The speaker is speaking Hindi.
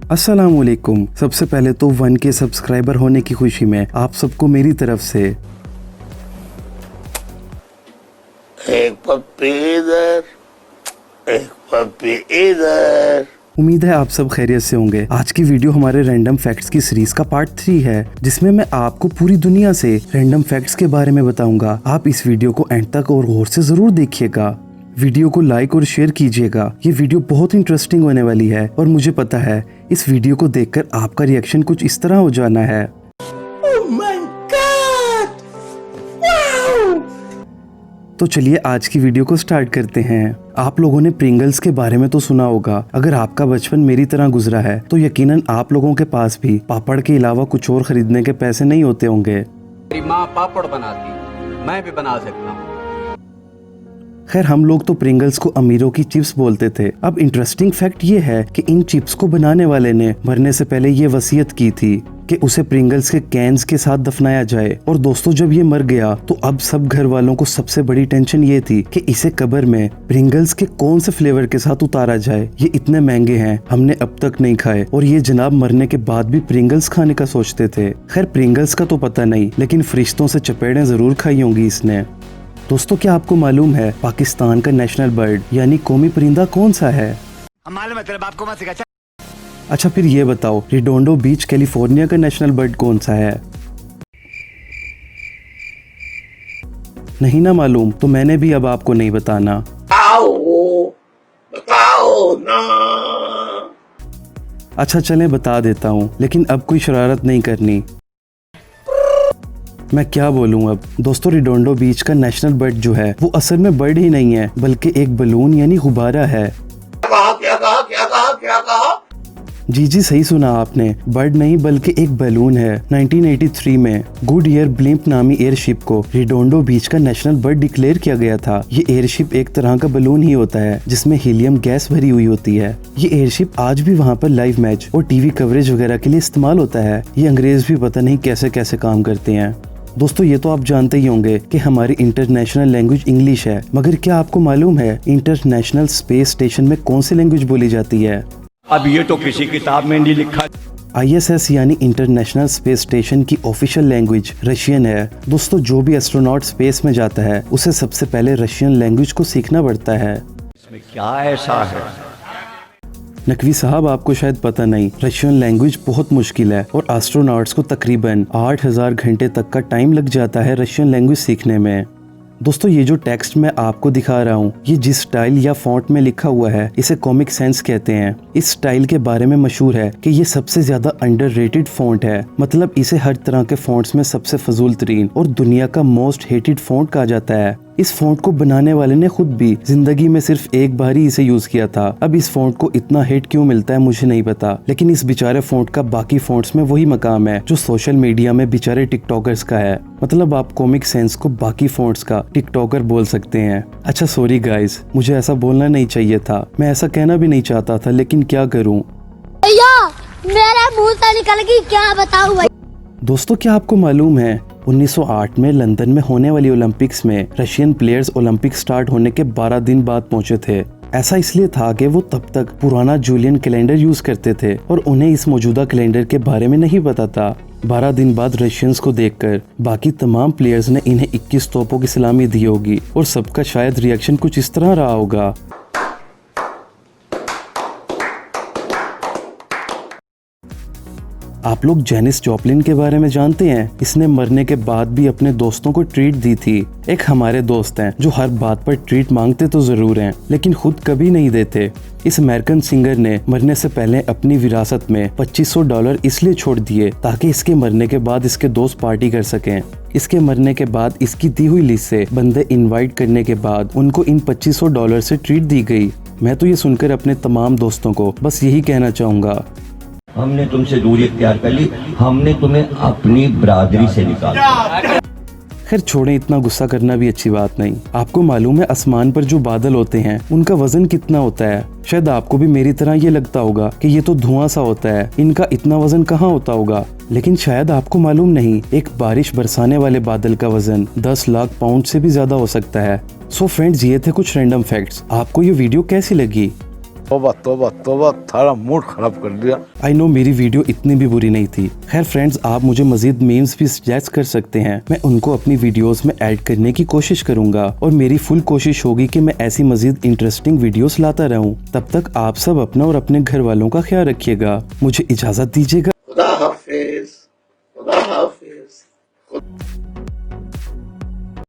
अस्सलामुअलैकुम। सबसे पहले तो 1K सब्सक्राइबर होने की खुशी में आप सबको मेरी तरफ से एक पप्पी इधर, एक पप्पी इधर। उम्मीद है आप सब खैरियत से होंगे। आज की वीडियो हमारे रैंडम फैक्ट्स की सीरीज का पार्ट 3 है, जिसमें मैं आपको पूरी दुनिया से रैंडम फैक्ट्स के बारे में बताऊंगा। आप इस वीडियो को एंड तक और गौर से जरूर देखिएगा। वीडियो को लाइक और शेयर कीजिएगा। ये वीडियो बहुत इंटरेस्टिंग होने वाली है और मुझे पता है इस वीडियो को देखकर आपका रिएक्शन कुछ इस तरह हो जाना है। Oh my God! Wow! तो चलिए आज की वीडियो को स्टार्ट करते हैं। आप लोगों ने प्रिंगल्स के बारे में तो सुना होगा। अगर आपका बचपन मेरी तरह गुजरा है तो यकीनन आप लोगों के पास भी पापड़ के अलावा कुछ और खरीदने के पैसे नहीं होते होंगे। मेरी माँ पापड़ बनाती, मैं भी बना सकता हूँ। खैर हम लोग तो प्रिंगल्स को अमीरों की चिप्स बोलते थे। अब इंटरेस्टिंग फैक्ट ये है कि इन चिप्स को बनाने वाले ने मरने से पहले ये वसीयत की थी कि उसे प्रिंगल्स के कैंस के साथ दफनाया जाए। और दोस्तों जब ये मर गया तो अब सब घर वालों को सबसे बड़ी टेंशन ये थी कि इसे कब्र में प्रिंगल्स के कौन से फ्लेवर के साथ उतारा जाए। ये इतने महंगे हैं, हमने अब तक नहीं खाए। और ये जनाब मरने के बाद भी प्रिंगल्स खाने का सोचते थे। खैर प्रिंगल्स का तो पता नहीं, लेकिन फरिश्तों से चपेड़ें जरूर खाई होंगी इसने। दोस्तों क्या आपको मालूम है पाकिस्तान का नेशनल बर्ड यानी कौमी परिंदा कौन सा है? मालूम है तेरे बाप को मत सिखा। अच्छा फिर ये बताओ रिडोंडो बीच कैलिफोर्निया का नेशनल बर्ड कौन सा है? नहीं ना मालूम, तो मैंने भी अब आपको नहीं बताना। बताओ ना। अच्छा चलें बता देता हूँ, लेकिन अब कोई शरारत नहीं करनी। मैं क्या बोलूं अब। दोस्तों रिडोंडो बीच का नेशनल बर्ड जो है वो असल में बर्ड ही नहीं है, बल्कि एक बलून यानी गुब्बारा है। क्या कहा? जी सही सुना आपने, बर्ड नहीं बल्कि एक बलून है। 1983 में गुड ईयर ब्लिम्प नामी एयरशिप को रिडोंडो बीच का नेशनल बर्ड डिक्लेयर किया गया था। ये एयरशिप एक तरह का बलून ही होता है जिसमें हीलियम गैस भरी हुई होती है। ये एयरशिप आज भी वहाँ पर लाइव मैच और टीवी कवरेज वगैरह के लिए इस्तेमाल होता है। ये अंग्रेज भी पता नहीं कैसे कैसे काम करते हैं। दोस्तों ये तो आप जानते ही होंगे कि हमारी इंटरनेशनल लैंग्वेज इंग्लिश है, मगर क्या आपको मालूम है इंटरनेशनल स्पेस स्टेशन में कौन सी लैंग्वेज बोली जाती है? अब ये तो किसी किताब में नहीं लिखा। ISS यानी इंटरनेशनल स्पेस स्टेशन की ऑफिशियल लैंग्वेज रशियन है। दोस्तों जो भी एस्ट्रोनॉट स्पेस में जाता है उसे सबसे पहले रशियन लैंग्वेज को सीखना पड़ता है। इसमें क्या ऐसा है? नकवी साहब आपको शायद पता नहीं, रशियन लैंग्वेज बहुत मुश्किल है और एस्ट्रोनॉट्स को तकरीबन 8000 घंटे तक का टाइम लग जाता है रशियन लैंग्वेज सीखने में। दोस्तों ये जो टेक्स्ट मैं आपको दिखा रहा हूँ, ये जिस स्टाइल या फॉन्ट में लिखा हुआ है इसे कॉमिक सेंस कहते हैं। इस स्टाइल के बारे में मशहूर है कि ये सबसे ज्यादा अंडररेटेड फॉन्ट है। मतलब इसे हर तरह के फॉन्ट्स में सबसे फजूल तरीन और दुनिया का मोस्ट हेटेड फॉन्ट कहा जाता है। इस फॉन्ट को बनाने वाले ने खुद भी जिंदगी में सिर्फ एक बार ही इसे यूज किया था। अब इस फॉन्ट को इतना हेट क्यों मिलता है मुझे नहीं पता, लेकिन इस बेचारे फॉन्ट का बाकी फॉन्ट्स में वही मकाम है जो सोशल मीडिया में बेचारे टिकटॉकर्स का है। मतलब आप कॉमिक सेंस को बाकी फॉन्ट्स का टिकटॉकर बोल सकते हैं। अच्छा सॉरी गाइस, मुझे ऐसा बोलना नहीं चाहिए था, मैं ऐसा कहना भी नहीं चाहता था, लेकिन क्या करूँ। भैया मेरा मुंह से निकल गई, क्या बताऊं भाई। दोस्तों क्या आपको मालूम है 1908 में लंदन में होने वाली ओलंपिक्स में रशियन प्लेयर्स ओलंपिक स्टार्ट होने के 12 दिन बाद पहुंचे थे। ऐसा इसलिए था कि वो तब तक पुराना जूलियन कैलेंडर यूज करते थे और उन्हें इस मौजूदा कैलेंडर के बारे में नहीं पता था। 12 दिन बाद रशियंस को देखकर बाकी तमाम प्लेयर्स ने इन्हें 21 तोपों की सलामी दी होगी और सबका शायद रिएक्शन कुछ इस तरह रहा होगा। आप लोग जेनिस जॉपलिन के बारे में जानते हैं? इसने मरने के बाद भी अपने दोस्तों को ट्रीट दी थी। एक हमारे दोस्त हैं जो हर बात पर ट्रीट मांगते तो जरूर हैं, लेकिन खुद कभी नहीं देते। इस अमेरिकन सिंगर ने मरने से पहले अपनी विरासत में $2500 इसलिए छोड़ दिए ताकि इसके मरने के बाद इसके दोस्त पार्टी कर सकें। इसके मरने के बाद इसकी दी हुई लिस्ट से बंदे इनवाइट करने के बाद उनको इन $2500 से ट्रीट दी गई। मैं तो ये सुनकर अपने तमाम दोस्तों को बस यही कहना चाहूंगा, हमने तुमसे दूरी इख्तियार कर ली, हमने तुम्हें अपनी बरादरी से निकाला। खैर छोड़ें, इतना गुस्सा करना भी अच्छी बात नहीं। आपको मालूम है आसमान पर जो बादल होते हैं उनका वजन कितना होता है? शायद आपको भी मेरी तरह ये लगता होगा कि ये तो धुआं सा होता है, इनका इतना वजन कहाँ होता होगा। लेकिन शायद आपको मालूम नहीं, एक बारिश बरसाने वाले बादल का वजन 10 लाख पाउंड से भी ज्यादा हो सकता है। सो फ्रेंड्स ये थे कुछ रैंडम फैक्ट्स। आपको ये वीडियो कैसी लगी? तोबा तोबा तोबा, थारा मूड खराब कर दिया। आई नो मेरी वीडियो इतनी भी बुरी नहीं थी। खैर फ्रेंड्स, आप मुझे मजीद मीम्स भी सजेस्ट कर सकते हैं, मैं उनको अपनी वीडियोस में ऐड करने की कोशिश करूंगा और मेरी फुल कोशिश होगी कि मैं ऐसी मजीद इंटरेस्टिंग वीडियोस लाता रहूं। तब तक आप सब अपना और अपने घर वालों का ख्याल रखिएगा। मुझे इजाजत दीजिएगा। खुदा हाफिज।